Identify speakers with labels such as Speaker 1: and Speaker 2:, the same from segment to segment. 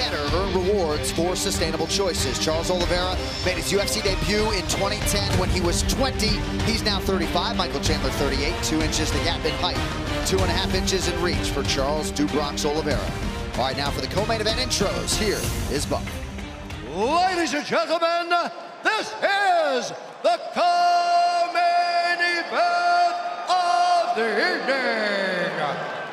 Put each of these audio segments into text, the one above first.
Speaker 1: better earn rewards for sustainable choices. Charles Oliveira made his UFC debut in 2010 when he was 20. He's now 35. Michael Chandler, 38. 2 inches the gap in height. 2.5 inches in reach for Charles "Dubronx" Oliveira. All right, now for the co-main event intros, here is Buck.
Speaker 2: Ladies and gentlemen, this is the co-main event of the evening.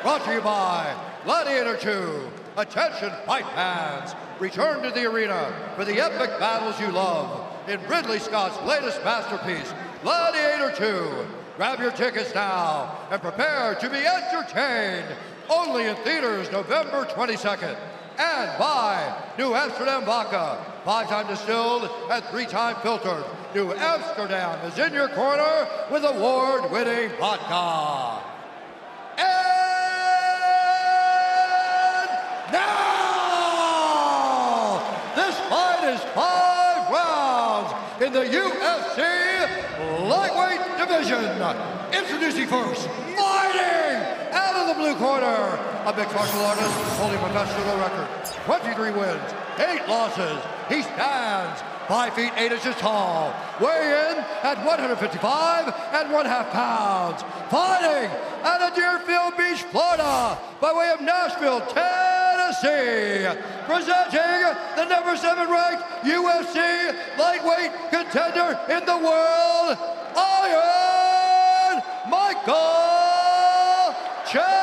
Speaker 2: Brought to you by Gladiator 2. Attention, fight fans. Return to the arena for the epic battles you love in Ridley Scott's latest masterpiece, Gladiator 2. Grab your tickets now and prepare to be entertained. Only in theaters November 22nd. And by New Amsterdam Vodka, 5-time distilled and 3-time filtered. New Amsterdam is in your corner with award-winning vodka. And now, this fight is 5 rounds in the UFC lightweight division. Introducing first, fighting out of the blue corner, a mixed martial artist holding a professional record, 23 wins, 8 losses. He stands 5 feet 8 inches tall, weighing in at 155.5 pounds. Fighting out of Deerfield Beach, Florida, by way of Nashville, Tennessee. Presenting the number 7 ranked UFC lightweight contender in the world, Iron Michael Chandler.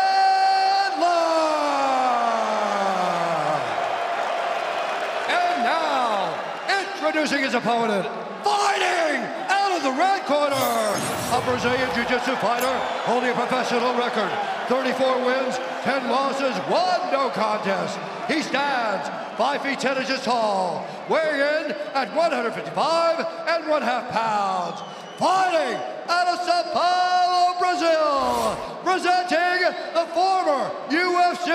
Speaker 2: And now, introducing his opponent, fighting out of the red corner, a Brazilian Jiu-Jitsu fighter holding a professional record, 34 wins, 10 losses, 1 no contest. He stands 5 feet 10 inches tall, weighing in at 155.5 pounds. Fighting out of Sao Paulo, Brazil, presenting the former UFC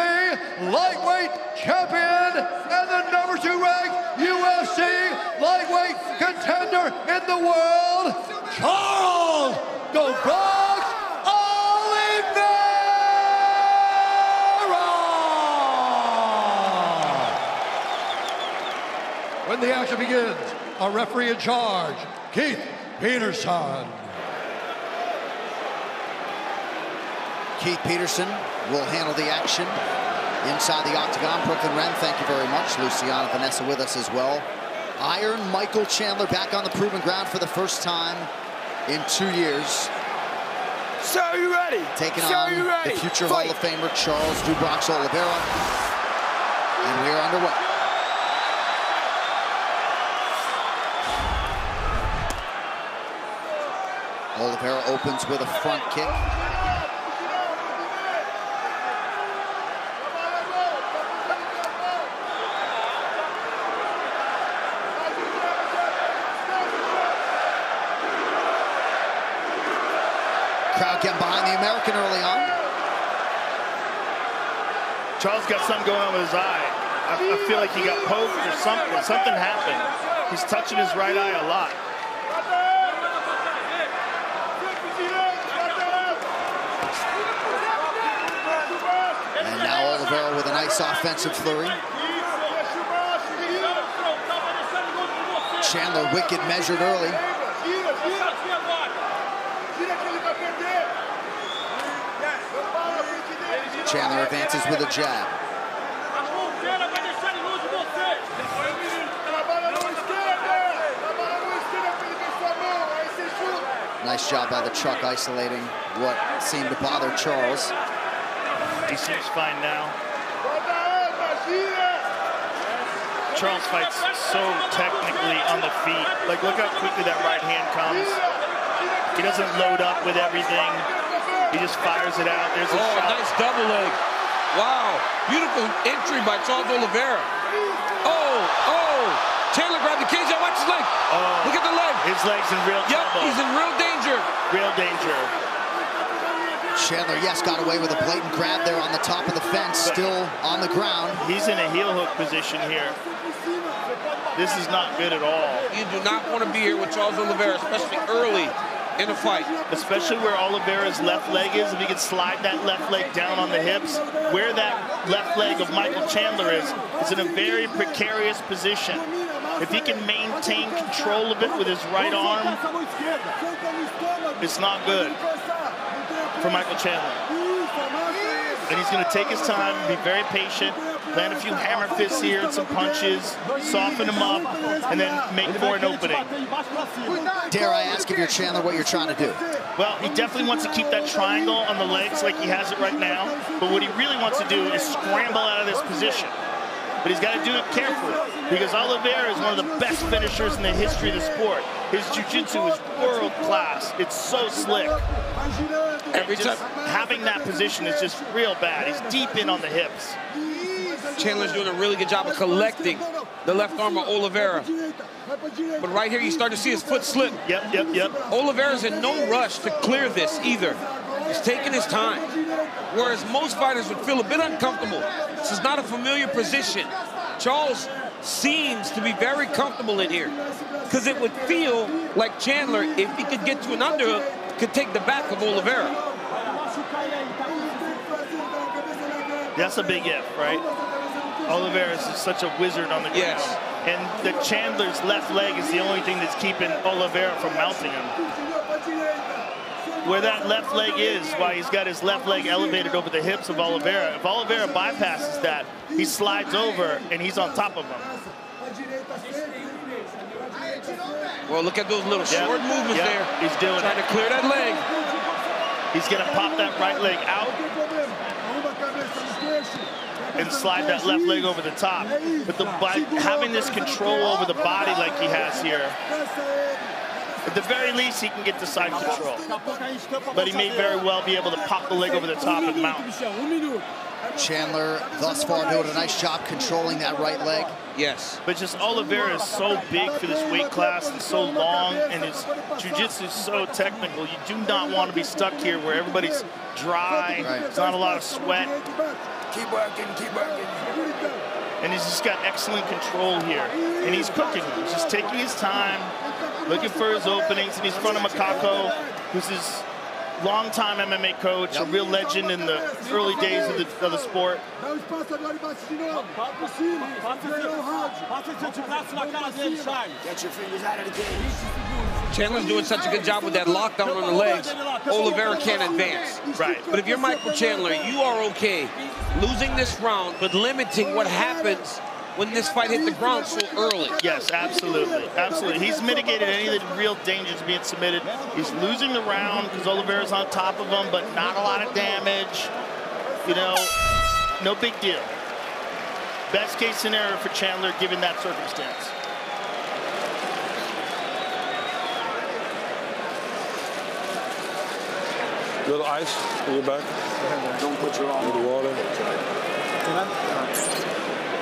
Speaker 2: lightweight champion and the number 2 ranked UFC lightweight contender in the world, Charles "Dubronx" Oliveira. When the action begins, a referee in charge, Keith Peterson.
Speaker 1: Keith Peterson will handle the action inside the octagon. Brooklyn Wren, thank you very much. Luciana, Vanessa with us as well. Iron Michael Chandler back on the proven ground for the first time in 2 years.
Speaker 3: So are you ready?
Speaker 1: Taking on the future Hall of Famer Charles "Dubronx" Oliveira. And we are underway. Oliveira opens with a front kick. Crowd getting behind the American early on.
Speaker 4: Charles got something going on with his eye. I feel like he got poked or something. Something happened. He's touching his right eye a lot.
Speaker 1: And now Oliveira with a nice offensive flurry. Chandler wicked measured early. Chandler advances with a jab. Nice job by the truck isolating what seemed to bother Charles.
Speaker 4: He seems fine now. Charles fights so technically on the feet. Like, look how quickly that right hand comes. He doesn't load up with everything. He just fires it out. There's a shot.
Speaker 3: Nice double leg. Wow, beautiful entry by Charles Oliveira. Chandler grabbed the cage. Watch his leg. Look at the leg.
Speaker 4: His leg's in real trouble.
Speaker 3: Yep, he's in real danger.
Speaker 4: Real danger.
Speaker 1: Chandler, yes, got away with a blatant grab there on the top of the fence, still on the ground.
Speaker 4: He's in a heel hook position here. This is not good at all.
Speaker 3: You do not want to be here with Charles Oliveira, especially early in a fight.
Speaker 4: Especially where Oliveira's left leg is. If he can slide that left leg down on the hips, where that left leg of Michael Chandler is in a very precarious position. If he can maintain control of it with his right arm, it's not good for Michael Chandler. And he's going to take his time, be very patient, land a few hammer fists here and some punches, soften him up, and then make for an opening.
Speaker 1: Dare I ask if you're Chandler what you're trying to do?
Speaker 4: Well, he definitely wants to keep that triangle on the legs like he has it right now. But what he really wants to do is scramble out of this position. But he's got to do it carefully because Oliveira is one of the best finishers in the history of the sport. His jiu-jitsu is world class. It's so slick. Every time having that position is just real bad. He's deep in on the hips.
Speaker 3: Chandler's doing a really good job of collecting the left arm of Oliveira. But right here, you start to see his foot slip.
Speaker 4: Yep.
Speaker 3: Oliveira's in no rush to clear this either. He's taking his time. Whereas most fighters would feel a bit uncomfortable. This is not a familiar position. Charles seems to be very comfortable in here because it would feel like Chandler, if he could get to an underhook, could take the back of Oliveira.
Speaker 4: That's a big if, right? Oliveira is such a wizard on the ground.
Speaker 3: Yes.
Speaker 4: And the Chandler's left leg is the only thing that's keeping Oliveira from mounting him. Where that left leg is, why he's got his left leg elevated over the hips of Oliveira. If Oliveira bypasses that, he slides over and he's on top of him.
Speaker 3: Well, look at those little short movements there.
Speaker 4: He's doing
Speaker 3: trying to clear that leg.
Speaker 4: He's going to pop that right leg out and slide that left leg over the top. But by having this control over the body like he has here, at the very least, he can get the side control. But he may very well be able to pop the leg over the top and mount.
Speaker 1: Chandler, thus far, doing a nice job controlling that right leg.
Speaker 3: Yes.
Speaker 4: But just Oliveira is so big for this weight class and so long, and his jiu-jitsu is so technical. You do not want to be stuck here where everybody's dry. Right. There's not a lot of sweat.
Speaker 5: Keep working, keep working.
Speaker 4: And he's just got excellent control here. And he's cooking. He's just taking his time, looking for his openings, and he's in front of Makako, who's his longtime MMA coach, a real legend in the early days of the sport.
Speaker 5: Get your fingers out of the cage.
Speaker 3: Chandler's doing such a good job with that lockdown on the legs. Oliveira can't advance.
Speaker 4: Right.
Speaker 3: But if you're Michael Chandler, you are okay losing this round, but limiting what happens when this fight hit the ground so early.
Speaker 4: Yes, absolutely. Absolutely. He's mitigated any of the real dangers being submitted. He's losing the round because Oliveira's on top of him, but not a lot of damage. You know, no big deal. Best case scenario for Chandler given that circumstance.
Speaker 6: Little ice in your back.
Speaker 5: Don't put your arm.
Speaker 6: Little water.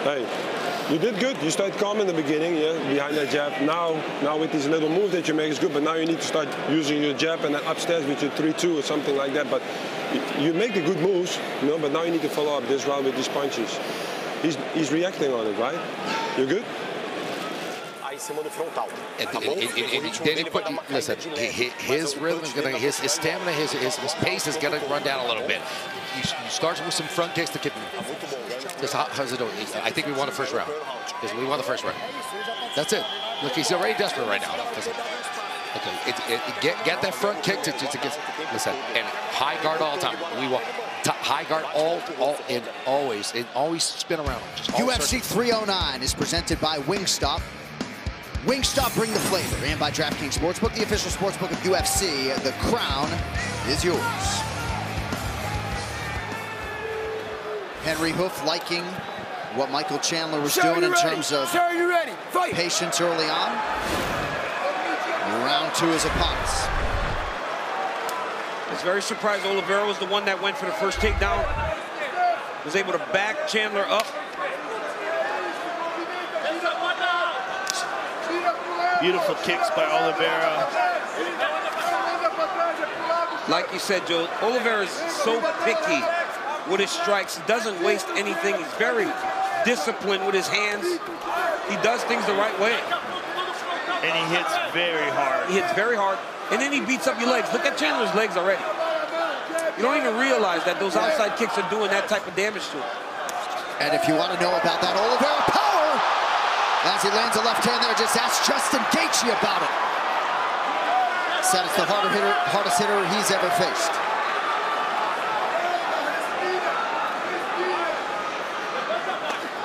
Speaker 6: Hey, you did good. You started calm in the beginning, yeah, behind that jab. Now with this little move that you make is good, but now you need to start using your jab and then upstairs with your 3-2 or something like that. But you make the good moves, you know, but now you need to follow up this round with these punches. He's reacting on it, right? You're good?
Speaker 7: Listen, his rhythm is going to, his stamina, his pace is going to run down a little bit. You start with some front kicks to keep him. How's it doing? I think we won the first round. We won the first round. That's it. Look, he's already desperate right now. Okay, get that front kick to get. Listen, and high guard all the time. We want high guard always spin around.
Speaker 1: UFC 309 is presented by Wingstop. Wingstop, bring the flavor. And by DraftKings Sportsbook, the official sportsbook of UFC. The crown is yours. Henry Hoof liking what Michael Chandler was doing in terms of patience early on. Round two is upon us.
Speaker 3: I was very surprised Oliveira was the one that went for the first takedown. Was able to back Chandler up.
Speaker 4: Beautiful kicks by Oliveira.
Speaker 3: Like you said, Joe, Oliveira is so picky with his strikes. He doesn't waste anything. He's very disciplined with his hands. He does things the right way.
Speaker 4: And he hits very hard.
Speaker 3: He hits very hard. and then he beats up your legs. Look at Chandler's legs already. You don't even realize that those outside kicks are doing that type of damage to him.
Speaker 1: And if you want to know about that Oliveira power, as he lands a left hand there, just ask Justin Gaethje about it. Said it's the hardest hitter he's ever faced.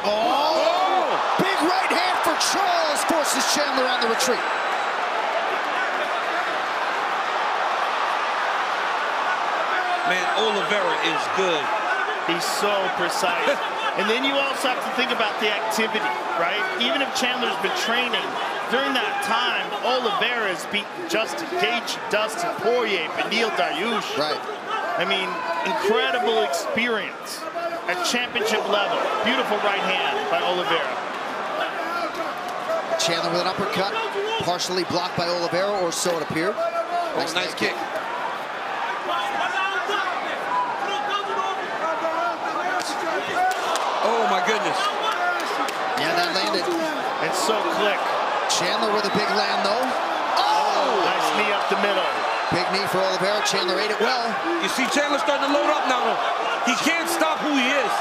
Speaker 1: Oh! Big right hand for Charles, forces Chandler on the retreat.
Speaker 3: Man, Oliveira is good.
Speaker 4: He's so precise. And then you also have to think about the activity, right? Even if Chandler's been training, during that time, Oliveira has beaten Justin Gaethje, Dustin Poirier, Beneil Dariush.
Speaker 1: Right.
Speaker 4: I mean, incredible experience at championship level. Beautiful right hand by Oliveira.
Speaker 1: Chandler with an uppercut, partially blocked by Oliveira, or so it appeared.
Speaker 3: Nice kick. Oh my goodness.
Speaker 1: Yeah, that landed.
Speaker 4: It's so quick.
Speaker 1: Chandler with a big land though. Oh!
Speaker 4: Nice knee up the middle.
Speaker 1: Big knee for Oliveira. Chandler ate it well.
Speaker 3: You see Chandler starting to load up now though. He can't stop who he is.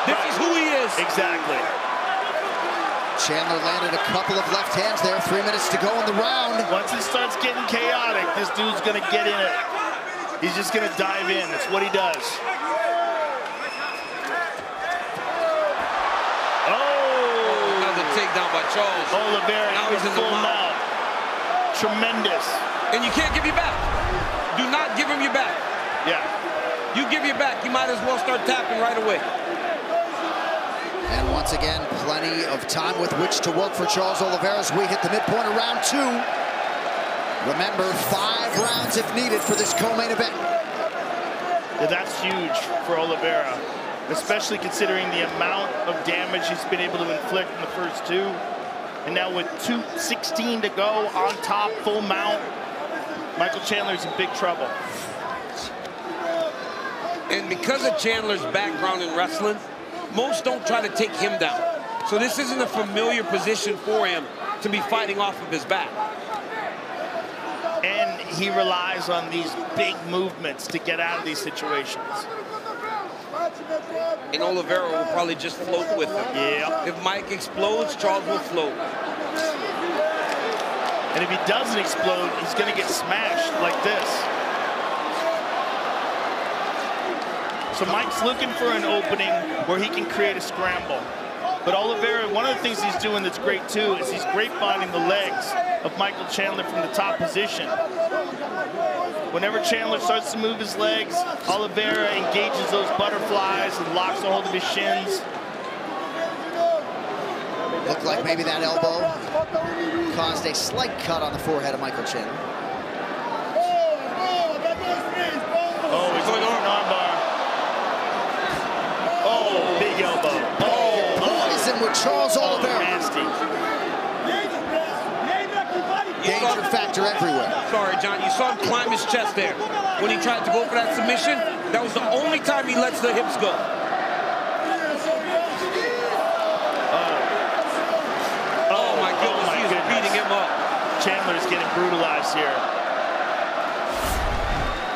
Speaker 3: This is who he is.
Speaker 4: Exactly.
Speaker 1: Chandler landed a couple of left hands there. 3 minutes to go in the round.
Speaker 4: Once it starts getting chaotic, this dude's gonna get in it. He's just gonna dive in. That's what he does.
Speaker 3: Takedown by Charles.
Speaker 4: Oliveira,
Speaker 3: now he's in the mount.
Speaker 4: Tremendous.
Speaker 3: And you can't give your back. Do not give him your back.
Speaker 4: Yeah.
Speaker 3: You give your back, you might as well start tapping right away.
Speaker 1: And once again, plenty of time with which to work for Charles Oliveira as we hit the midpoint of round 2. Remember, 5 rounds if needed for this co-main event.
Speaker 4: Yeah, that's huge for Oliveira, especially considering the amount of damage he's been able to inflict in the first 2. And now with 2:16 to go on top, full mount, Michael Chandler's in big trouble.
Speaker 3: And because of Chandler's background in wrestling, most don't try to take him down. So this isn't a familiar position for him to be fighting off of his back.
Speaker 4: And he relies on these big movements to get out of these situations.
Speaker 3: And Oliveira will probably just float with him.
Speaker 4: Yeah.
Speaker 3: If Mike explodes, Charles will float.
Speaker 4: And if he doesn't explode, he's going to get smashed like this. So Mike's looking for an opening where he can create a scramble. But Oliveira, one of the things he's doing that's great too is he's grapevine the legs of Michael Chandler from the top position. Whenever Chandler starts to move his legs, Oliveira engages those butterflies and locks a hold of his shins.
Speaker 1: Looked like maybe that elbow caused a slight cut on the forehead of Michael Chandler.
Speaker 4: Oh, he's going on armbar. Oh, big elbow.
Speaker 1: Poison with Charles Oliveira.
Speaker 4: Nasty.
Speaker 1: Danger factor everywhere.
Speaker 3: Sorry, John, you saw him climb his chest there. When he tried to go for that submission, that was the only time he lets the hips go. Oh my goodness, he is beating him up.
Speaker 4: Chandler's getting brutalized here.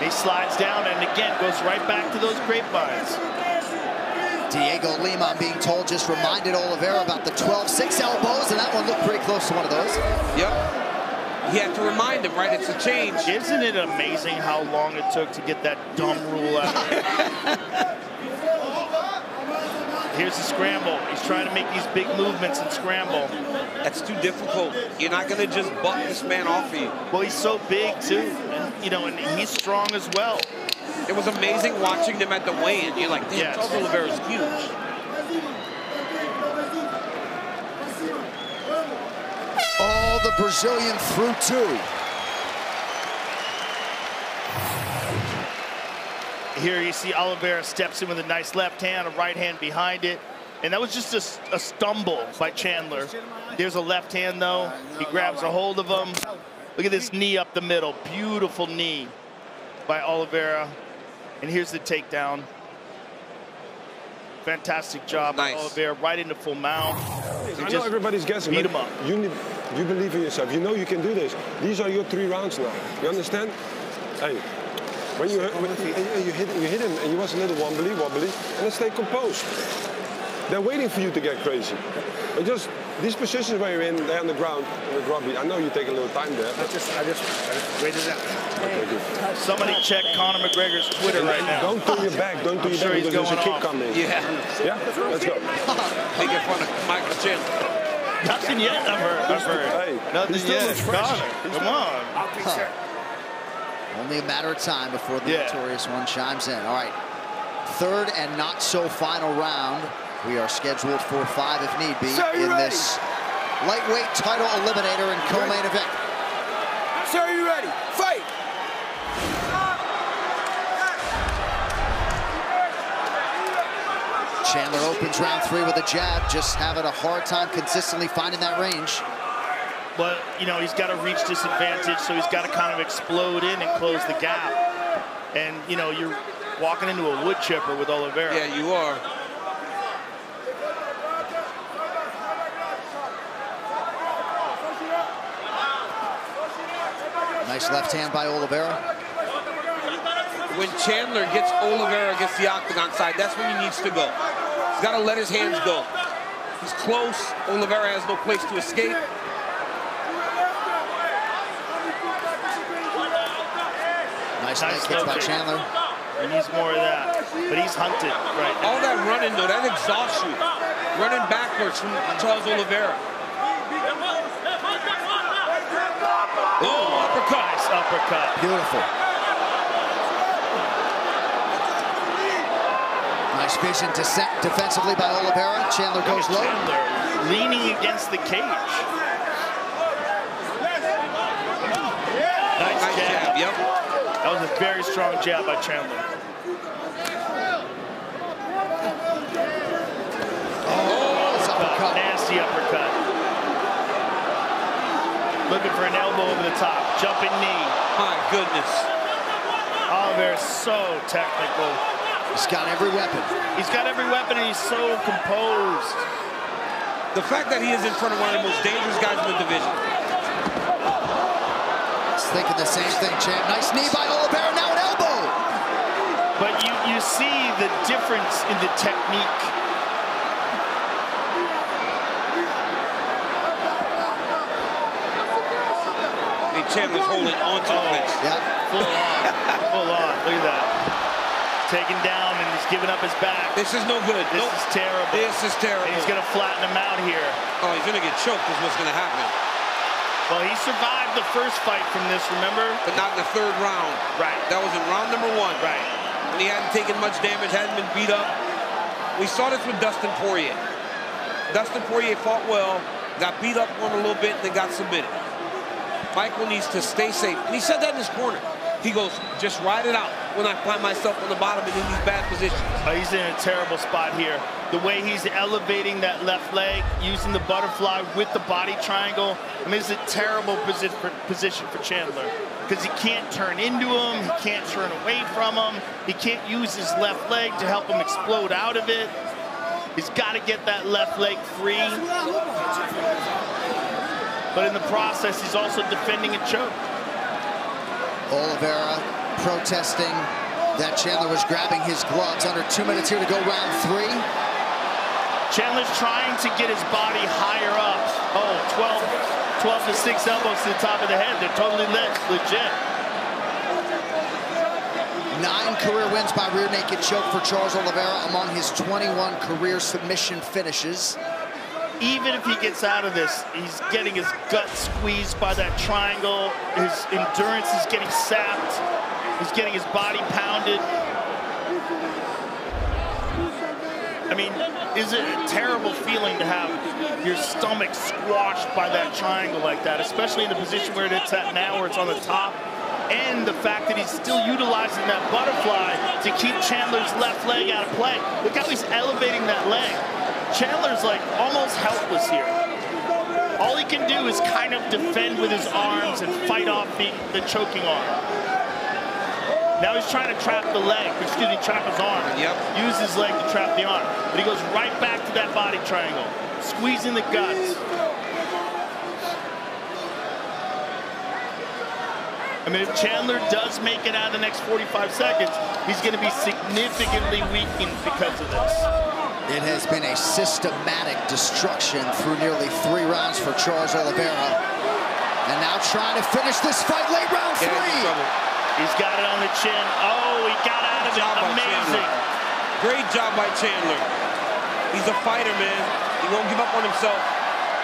Speaker 4: He slides down and again goes right back to those grapevines.
Speaker 1: Diego Lima, I'm being told, just reminded Oliveira about the 12-6 elbows, and that one looked pretty close to one of those.
Speaker 3: Yep. He had to remind him, right? It's a change.
Speaker 4: Isn't it amazing how long it took to get that dumb rule out? Here's the scramble. He's trying to make these big movements and scramble.
Speaker 3: That's too difficult. You're not going to just buck this man off of you.
Speaker 4: Well, he's so big, too. And, you know, and he's strong as well.
Speaker 3: It was amazing watching them at the weigh-in. You're like, damn, Charles Oliveira's huge.
Speaker 1: Oh, the Brazilian through 2.
Speaker 4: Here you see Oliveira steps in with a nice left hand, a right hand behind it. And that was just a stumble by Chandler. There's a left hand, though. He grabs a hold of him. Look at this knee up the middle. Beautiful knee by Oliveira. And here's the takedown. Fantastic job by Oliveira, right into full mount.
Speaker 6: I know everybody's guessing.
Speaker 4: Beat him up.
Speaker 6: You believe in yourself. You know you can do this. These are your 3 rounds now. You understand? Hey, when you hit him, and he was a little wobbly, and then stay composed. They're waiting for you to get crazy. But just these positions where you're in, they're on the ground, with Robbie. I know you take a little time there.
Speaker 5: I just waited out.
Speaker 6: Okay, good.
Speaker 4: Somebody check Conor McGregor's Twitter right now.
Speaker 6: Don't turn your back. Don't turn your back because there's a kick coming.
Speaker 3: Yeah.
Speaker 6: Yeah? Let's go.
Speaker 3: Making fun of Michael Chandler.
Speaker 4: Nothing yet, I've heard.
Speaker 6: Hey,
Speaker 4: Nothing yet. Conor, come on.
Speaker 1: Only a matter of time before the notorious one chimes in. All right, 3rd and not so final round. We are scheduled for 5 if need be in this lightweight title eliminator and co-main event.
Speaker 5: Sir, are you ready? Fight!
Speaker 1: Chandler opens round 3 with a jab, just having a hard time consistently finding that range.
Speaker 4: But, you know, he's got to reach this advantage, so he's got to kind of explode in and close the gap. And, you know, you're walking into a wood chipper with Oliveira.
Speaker 3: Yeah, you are.
Speaker 1: Nice left hand by Oliveira.
Speaker 3: When Chandler gets Oliveira against the octagon side, that's when he needs to go. He's got to let his hands go. He's close. Oliveira has no place to escape.
Speaker 1: Nice leg kick by Chandler.
Speaker 4: He needs more of that. But he's hunted right now.
Speaker 3: All that running, though, that exhausts you. Running backwards from Charles Oliveira. Oh, uppercut.
Speaker 4: Nice uppercut.
Speaker 1: Beautiful. Nice vision to set defensively by Oliveira. Chandler goes low.
Speaker 4: Chandler leaning against the cage. Nice jab.
Speaker 3: Yep.
Speaker 4: That was a very strong jab by Chandler.
Speaker 1: Oh, uppercut.
Speaker 4: Nasty uppercut. Looking for an elbow over the top. Jumping knee.
Speaker 3: My goodness.
Speaker 4: Oliveira's so technical.
Speaker 1: He's got every weapon.
Speaker 4: He's got every weapon and he's so composed.
Speaker 3: The fact that he is in front of one of the most dangerous guys in the division.
Speaker 1: He's thinking the same thing, champ. Nice knee by Oliveira, now an elbow.
Speaker 4: But you see the difference in the technique.
Speaker 3: Chandler's holding on to it.
Speaker 1: Yeah.
Speaker 4: Full on. Full on. Look at that. Taken down and he's giving up his back.
Speaker 3: This is no good.
Speaker 4: This is terrible.
Speaker 3: This is terrible.
Speaker 4: And he's going to flatten him out here.
Speaker 3: Oh, he's going to get choked is what's going to happen.
Speaker 4: Well, he survived the first fight from this, remember?
Speaker 3: But not in the 3rd round.
Speaker 4: Right.
Speaker 3: That was in round number 1.
Speaker 4: Right.
Speaker 3: When he hadn't taken much damage, hadn't been beat up. We saw this with Dustin Poirier. Dustin Poirier fought well, got beat up on a little bit, and then got submitted. Michael needs to stay safe. And he said that in his corner. He goes, just ride it out when I find myself on the bottom and in these bad positions.
Speaker 4: He's in a terrible spot here. The way he's elevating that left leg, using the butterfly with the body triangle. I mean, it's a terrible position for Chandler because he can't turn into him. He can't turn away from him. He can't use his left leg to help him explode out of it. He's got to get that left leg free. But in the process, he's also defending a choke.
Speaker 1: Oliveira protesting that Chandler was grabbing his gloves. Under 2 minutes here to go round 3.
Speaker 4: Chandler's trying to get his body higher up. Oh, 12 to 6 elbows to the top of the head. They're totally legit.
Speaker 1: 9 career wins by rear naked choke for Charles Oliveira among his 21 career submission finishes.
Speaker 4: Even if he gets out of this, he's getting his gut squeezed by that triangle. His endurance is getting sapped. He's getting his body pounded. I mean, is it a terrible feeling to have your stomach squashed by that triangle like that, especially in the position where it's at now, where it's on the top? And the fact that he's still utilizing that butterfly to keep Chandler's left leg out of play. Look how he's elevating that leg. Chandler's like almost helpless here. All he can do is kind of defend with his arms and fight off the choking arm. Now he's trying to trap the leg, trap his arm.
Speaker 3: Yep.
Speaker 4: Use his leg to trap the arm. But he goes right back to that body triangle. squeezing the guts. I mean, if Chandler does make it out of the next 45 seconds, he's going to be significantly weakened because of this.
Speaker 1: It has been a systematic destruction through nearly 3 rounds for Charles Oliveira. And now trying to finish this fight late round 3.
Speaker 4: He's got it on the chin. Oh, he got out of it. Amazing.
Speaker 3: Great job by Chandler. He's a fighter, man. He won't give up on himself.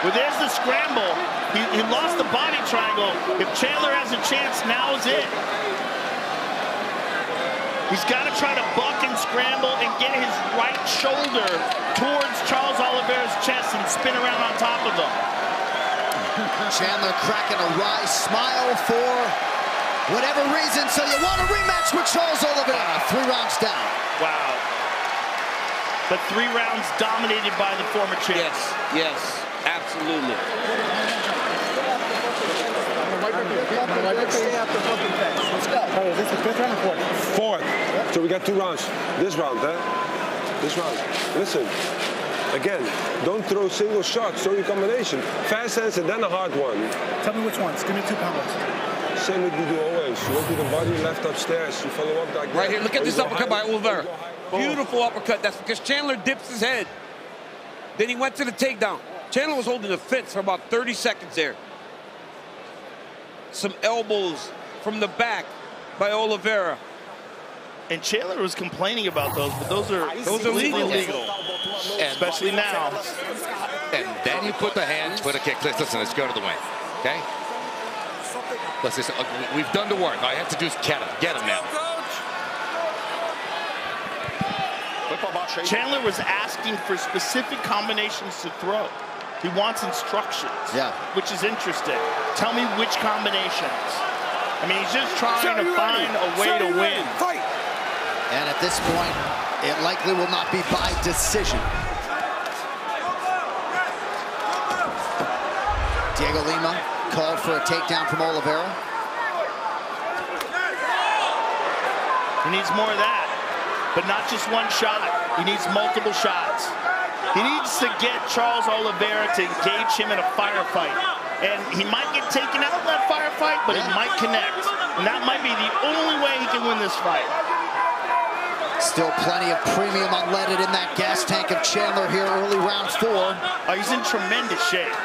Speaker 4: Well, there's the scramble. He lost the body triangle. If Chandler has a chance, now is it. He's got to try to buck and scramble and get his right shoulder towards Charles Oliveira's chest and spin around on top of him.
Speaker 1: Chandler cracking a wry smile for whatever reason. So you want a rematch with Charles Oliveira. 3 rounds down.
Speaker 4: Wow. But 3 rounds dominated by the former champ.
Speaker 3: Yes, absolutely.
Speaker 8: Oh, is this the 5th round or 4th?
Speaker 6: 4th. So we got 2 rounds. This round, huh? This round. Listen, again, don't throw single shots, throw your combination. Fast hands and then a hard one.
Speaker 8: Tell me which ones. Give me 2 combos.
Speaker 6: Same what you do always. You work with the body left upstairs. You follow up like that.
Speaker 3: Right here, look at this uppercut by Oliveira. Beautiful uppercut. That's because Chandler dips his head. Then he went to the takedown. Chandler was holding the fence for about 30 seconds there. Some elbows from the back by Oliveira.
Speaker 4: And Chandler was complaining about those, but those are illegal. Especially now.
Speaker 7: And then you put the hands, put a kick. Listen, let's go to the wing, okay? Listen, we've done the work. All I have to do is get him now.
Speaker 4: Chandler was asking for specific combinations to throw. He wants instructions, which is interesting. Tell me which combinations. I mean, he's just trying to find a way to win.
Speaker 1: And at this point, it likely will not be by decision. Diego Lima called for a takedown from Oliveira.
Speaker 4: He needs more of that, but not just one shot. He needs multiple shots. He needs to get Charles Oliveira to engage him in a firefight. And he might get taken out of that firefight, but he might connect. And that might be the only way he can win this fight.
Speaker 1: Still plenty of premium unleaded in that gas tank of Chandler here early round 4.
Speaker 4: Oh, he's in tremendous shape.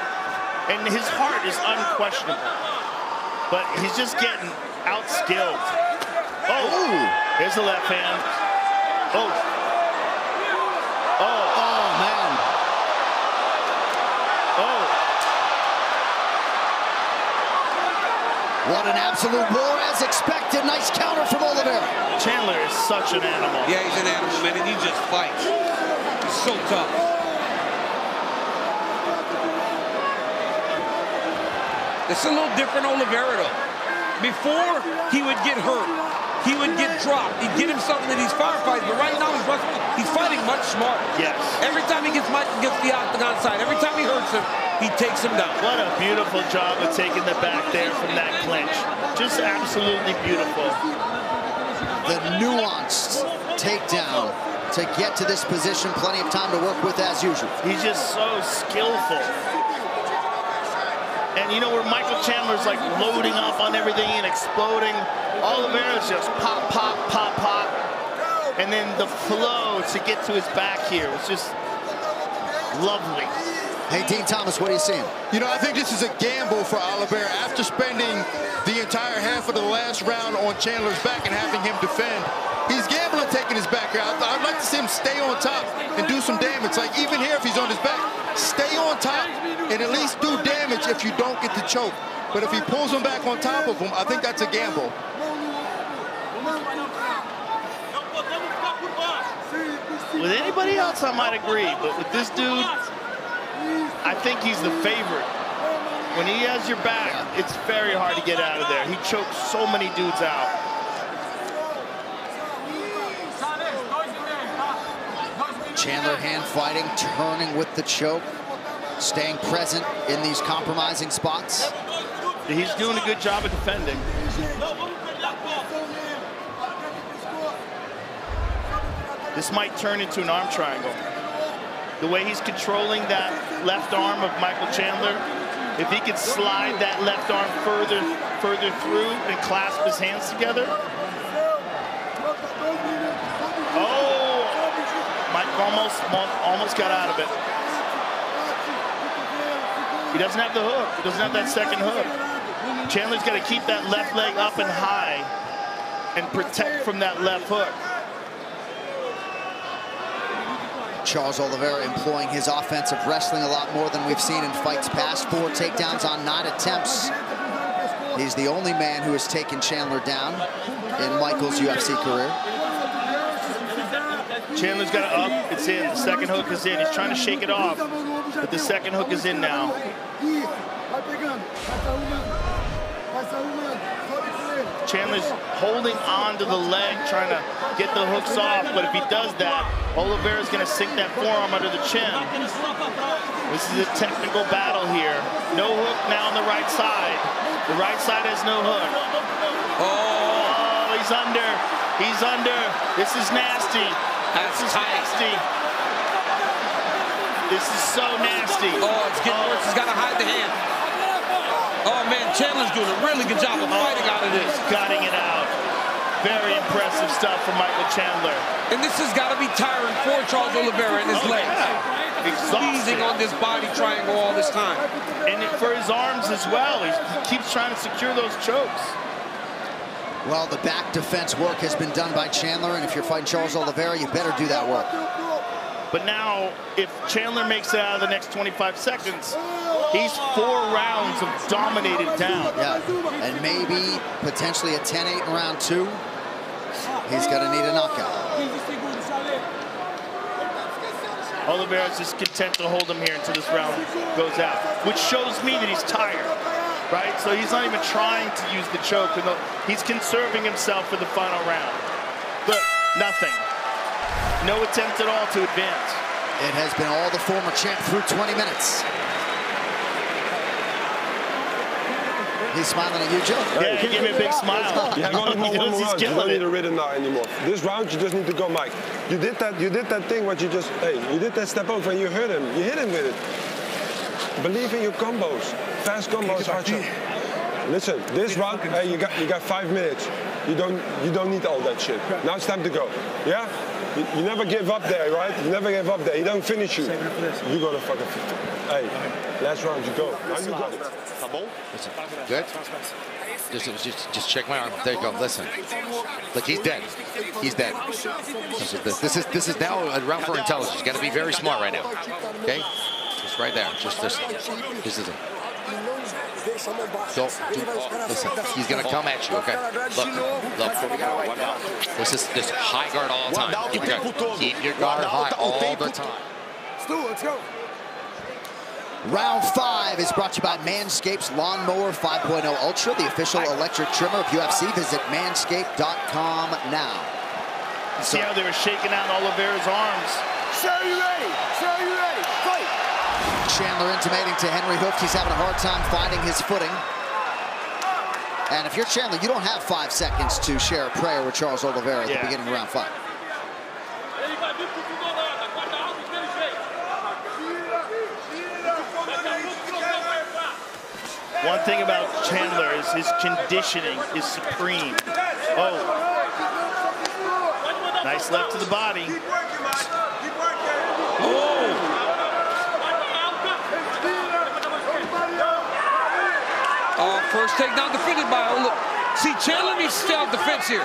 Speaker 4: And his heart is unquestionable. But he's just getting outskilled. Oh, there's the left hand.
Speaker 1: Oh, man. What an absolute war as expected. Nice counter from Oliveira.
Speaker 4: Chandler is such an animal.
Speaker 3: Yeah, he's an animal, man, and he just fights. He's so tough. It's a little different Oliveira, though. Before, he would get hurt. He would get dropped. He'd get himself into these firefights, but right now he's fighting much smarter.
Speaker 4: Yes.
Speaker 3: Every time he gets the octagon side, every time he hurts him, he takes him down.
Speaker 4: What a beautiful job of taking the back there from that clinch. Just absolutely beautiful.
Speaker 1: The nuanced takedown to get to this position. Plenty of time to work with as usual.
Speaker 4: He's just so skillful. And you know where Michael Chandler's like loading up on everything and exploding, Oliveira's just pop, pop, pop, pop. And then the flow to get to his back here was just lovely.
Speaker 1: Hey, Dean Thomas, what are you seeing?
Speaker 9: You know, I think this is a gamble for Oliveira after spending the entire half of the last round on Chandler's back and having him defend. He's gambling taking his back out. I'd like to see him stay on top and do some damage. Like even here, if he's on his back, stay on top and at least do damage if you don't get the choke. But if he pulls him back on top of him, I think that's a gamble.
Speaker 4: With anybody else, I might agree, but with this dude, I think he's the favorite. When he has your back, it's very hard to get out of there. He chokes so many dudes out.
Speaker 1: Chandler hand fighting, turning with the choke, staying present in these compromising spots.
Speaker 4: He's doing a good job of defending. This might turn into an arm triangle. The way he's controlling that left arm of Michael Chandler. If he could slide that left arm further through and clasp his hands together. Oh, Mike almost got out of it. He doesn't have the hook. He doesn't have that second hook. Chandler's got to keep that left leg up and high and protect from that left hook.
Speaker 1: Charles Oliveira employing his offensive wrestling a lot more than we've seen in fights past. 4 takedowns on 9 attempts. He's the only man who has taken Chandler down in Michael's UFC career.
Speaker 4: Chandler's got it up. It's in. The second hook is in. He's trying to shake it off, but the second hook is in now. Chandler's holding on to the leg, trying to get the hooks off, but if he does that, Oliveira's going to sink that forearm under the chin. This is a technical battle here. No hook now on the right side. The right side has no hook. Oh, he's under. He's under. This is nasty. This is nasty. This is so nasty.
Speaker 3: Oh, it's getting worse. He's got to hide the hand. Oh, man, Chandler's doing a really good job of fighting out of this.
Speaker 4: Gutting it out. Very impressive stuff from Michael Chandler.
Speaker 3: And this has got to be tiring for Charles Oliveira in his legs.
Speaker 4: Yeah.
Speaker 3: Squeezing on this body triangle all this time.
Speaker 4: And for his arms as well. He keeps trying to secure those chokes.
Speaker 1: Well, the back defense work has been done by Chandler, and if you're fighting Charles Oliveira, you better do that work.
Speaker 4: But now, if Chandler makes it out of the next 25 seconds, he's 4 rounds of dominated down.
Speaker 1: Yeah, and maybe potentially a 10-8 in round 2. He's going to need a knockout.
Speaker 4: Oliveira's just content to hold him here until this round goes out, which shows me that he's tired, right? So he's not even trying to use the choke. He's conserving himself for the final round. But nothing. No attempt at all to advance.
Speaker 1: It has been all the former champ through 20 minutes. He's smiling at you, Joe.
Speaker 4: Yeah, he gave me a big smile.
Speaker 6: You have only one more round. You don't need
Speaker 4: it.
Speaker 6: a rhythm now anymore. This round, you just need to go, Mike. You did that thing, what you just, you did that step over and you hurt him. You hit him with it. Believe in your combos. Fast combos, hard shot. Listen, this round, you got 5 minutes. You don't need all that shit. Now it's time to go. Yeah? You never give up there, right? You never give up there. He don't finish you. You go to fucking. Hey, last round you go. Now you go.
Speaker 7: Good. Just check my arm. There you go. Listen. Look, he's dead. He's dead. This is now a round for intelligence. You got to be very smart right now. Okay? Just right there. Just this. This is it. Listen, he's gonna come at you, okay? Look. This is high guard all the time. Keep your guard high all the time.
Speaker 5: Let's go.
Speaker 1: Round 5 is brought to you by Manscaped's Lawnmower 5.0 Ultra, the official electric trimmer of UFC. Visit manscaped.com now.
Speaker 4: See how they were shaking out Oliveira's arms.
Speaker 5: Sir, you ready? Sir, you ready? Fight!
Speaker 1: Chandler intimating to Henry Hooft he's having a hard time finding his footing. And if you're Chandler, you don't have 5 seconds to share a prayer with Charles Oliveira at the beginning of round 5.
Speaker 4: One thing about Chandler is his conditioning is supreme. Oh. Nice left to the body. Oh.
Speaker 3: First takedown defended by Oliveira. See, Chandler needs to stay off the fence here.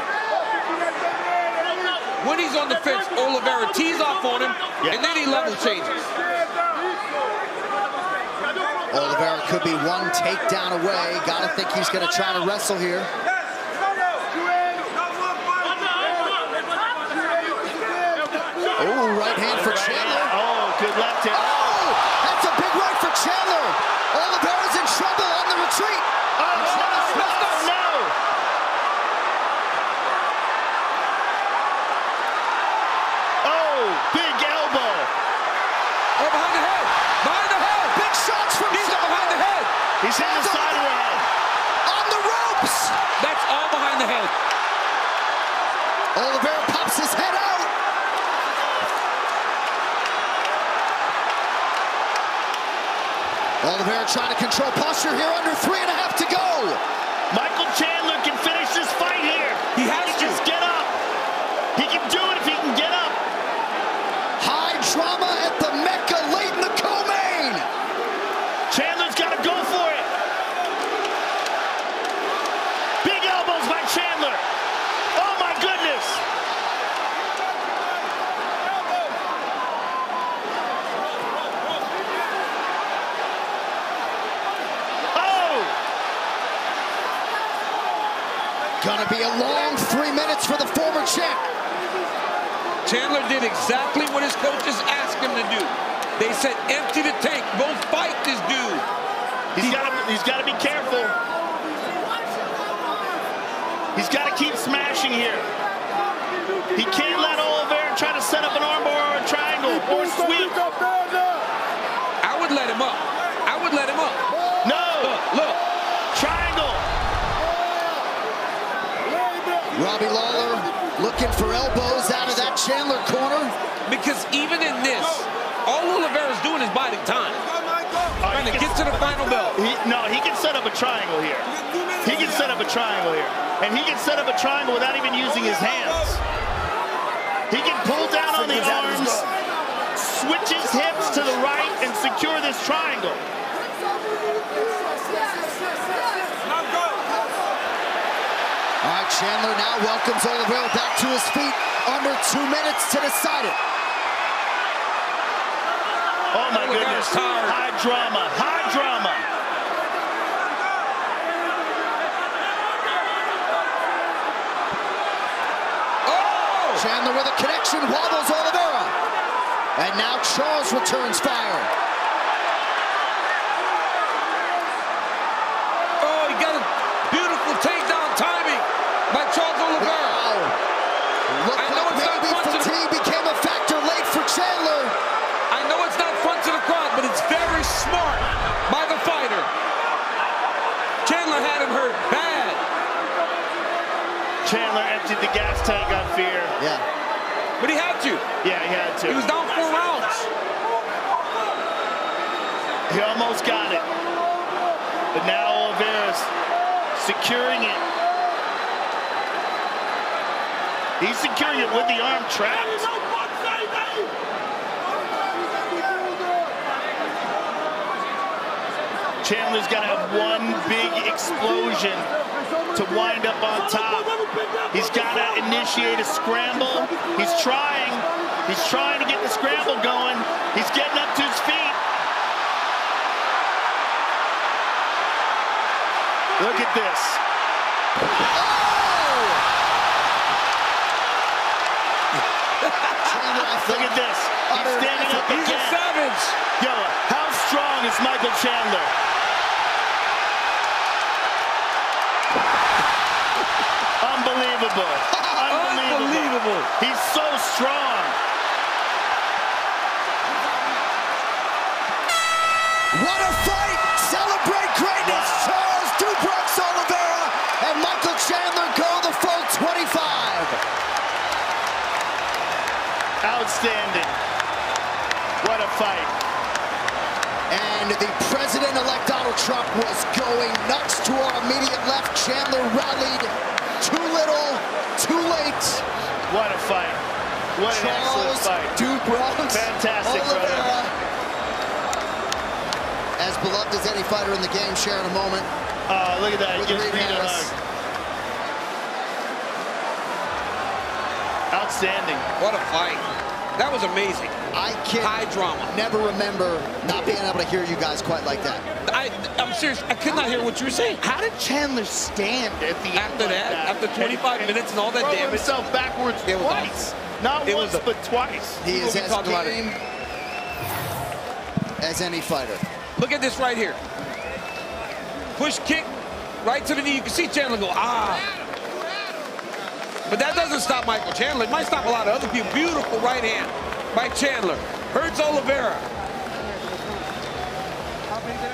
Speaker 3: When he's on the fence, Oliveira tees off on him, and then he level changes.
Speaker 1: Oliveira could be 1 takedown away. Gotta think he's gonna try to wrestle here. Oh, right hand for Chandler.
Speaker 4: Oh, good left hand.
Speaker 1: Oh, that's a big right for Chandler. Oliveira's in trouble on the retreat.
Speaker 4: No. Oh, big elbow.
Speaker 3: Oh, behind the head. Behind the head.
Speaker 1: Big shots from
Speaker 3: Chandler. Behind the head.
Speaker 4: He's hitting the side of the head.
Speaker 1: On the ropes.
Speaker 3: That's all behind the head.
Speaker 1: Oliveira pops his head out. Oliveira trying to control posture here, under 3.5 to go.
Speaker 4: Michael Chandler can finish this fight here.
Speaker 3: He has to.
Speaker 4: Just get up. He can do it if he can get up.
Speaker 1: High drama at the Mecca late in the co-main.
Speaker 4: Chandler's got to go for it. Big elbows by Chandler. Oh my goodness. Oh!
Speaker 1: Gonna be a long 3 minutes for the former champ.
Speaker 3: Chandler did exactly what his coaches asked him to do. They said empty the tank. Go fight this dude.
Speaker 4: He's got to be careful. He's got to keep smashing here. He can't let Oliveira try to set up an armbar or a triangle or sweep.
Speaker 3: I would let him up. I would let him up.
Speaker 4: No.
Speaker 3: Look.
Speaker 4: Triangle.
Speaker 1: Robbie Lawler looking for elbows out of that Chandler corner.
Speaker 3: Because even in this, all Oliveira's doing is biding time. Trying to get to the final bell.
Speaker 4: He can set up a triangle here. He can set up a triangle here. And he can set up a triangle without even using his hands. He can pull down on the arms, switch his hips to the right, and secure this triangle.
Speaker 1: All right, Chandler now welcomes Oliveira back to his feet. Under 2 minutes to decide it.
Speaker 4: Oh my goodness, high drama, high drama.
Speaker 1: Oh! Chandler with a connection, wobbles Oliveira. And now Charles returns fire.
Speaker 3: Oh, he got a beautiful takedown timing by Charles Oliveira.
Speaker 1: Wow. Looked like maybe fatigue became a factor late for Chandler.
Speaker 3: I know it's not front to the crowd, but it's very smart by the fighter. Chandler had him hurt bad.
Speaker 4: Chandler emptied the gas tank on fear.
Speaker 1: Yeah.
Speaker 3: But he had to.
Speaker 4: Yeah, he had to.
Speaker 3: He was down 4 rounds.
Speaker 4: He almost got it. But now Oliveira's securing it. He's securing it with the arm trapped. Chandler's got to have one big explosion to wind up on top. He's got to initiate a scramble. He's trying to get the scramble going. He's getting up to his feet. Look at this. Look at this. He's standing up again.
Speaker 3: He's a savage.
Speaker 4: Yo, how strong is Michael Chandler? Unbelievable. Unbelievable. He's so strong.
Speaker 1: What a fight! Celebrate greatness! Wow. Charles Dubrox Oliveira and Michael Chandler go the full 25.
Speaker 4: Outstanding. What a fight.
Speaker 1: And the president-elect Donald Trump was going nuts to our immediate left. Chandler rallied. Too little, too late.
Speaker 4: What a fight. What an excellent fight.
Speaker 1: Dubrox
Speaker 4: Fantastic,
Speaker 1: Oliveira.
Speaker 4: brother.
Speaker 1: As beloved as any fighter in the game, sharing a moment.
Speaker 4: Look at that. Just beat a hug. Outstanding.
Speaker 3: What a fight. That was amazing.
Speaker 1: I can
Speaker 3: high drama.
Speaker 1: Never remember not being able to hear you guys quite like that.
Speaker 3: I'm serious. I could not hear what you were saying.
Speaker 4: How did Chandler stand at the end
Speaker 3: after that? After 25 minutes and all that damage?
Speaker 4: Himself backwards twice. Not once, but twice.
Speaker 1: He is as game as any fighter.
Speaker 3: Look at this right here. Push kick right to the knee. You can see Chandler go, ah. But that doesn't stop Michael Chandler. It might stop a lot of other people. Beautiful right hand by Chandler. Hurts Oliveira.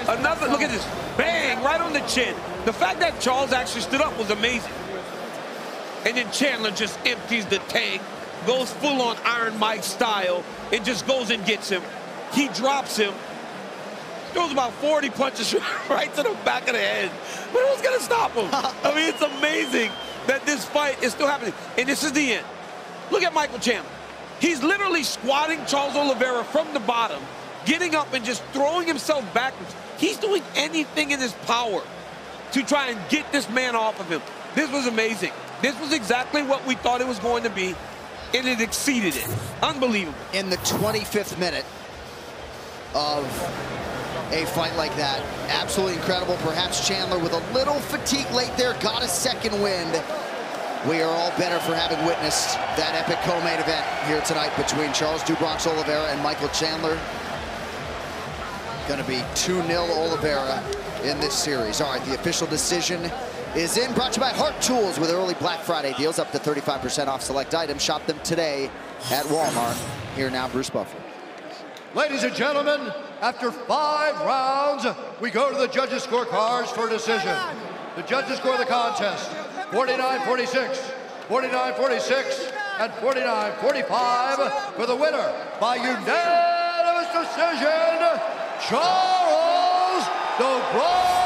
Speaker 3: Another, look at this. Bang, right on the chin. The fact that Charles actually stood up was amazing. And then Chandler just empties the tank, goes full on Iron Mike style, and just goes and gets him. He drops him. throws about 40 punches right to the back of the head. But who's going to stop him? I mean, it's amazing that this fight is still happening. And this is the end. Look at Michael Chandler. He's literally squatting Charles Oliveira from the bottom, getting up and just throwing himself backwards. He's doing anything in his power to try and get this man off of him. This was amazing. This was exactly what we thought it was going to be, and it exceeded it. Unbelievable.
Speaker 1: In the 25th minute of a fight like that, absolutely incredible. Perhaps Chandler, with a little fatigue late there, got a second wind. We are all better for having witnessed that epic co-main event here tonight between Charles "Do Bronx" Oliveira and Michael Chandler. Going to be 2-0 Oliveira in this series. All right, the official decision is in. Brought to you by Heart Tools with early Black Friday deals up to 35% off select items. Shop them today at Walmart. Here now, Bruce Buffer.
Speaker 2: Ladies and gentlemen, after 5 rounds, we go to the judges' scorecards for decision. The judges score the contest 49-46, 49-46, and 49-45 for the winner by unanimous decision, Charles "Do Bronx"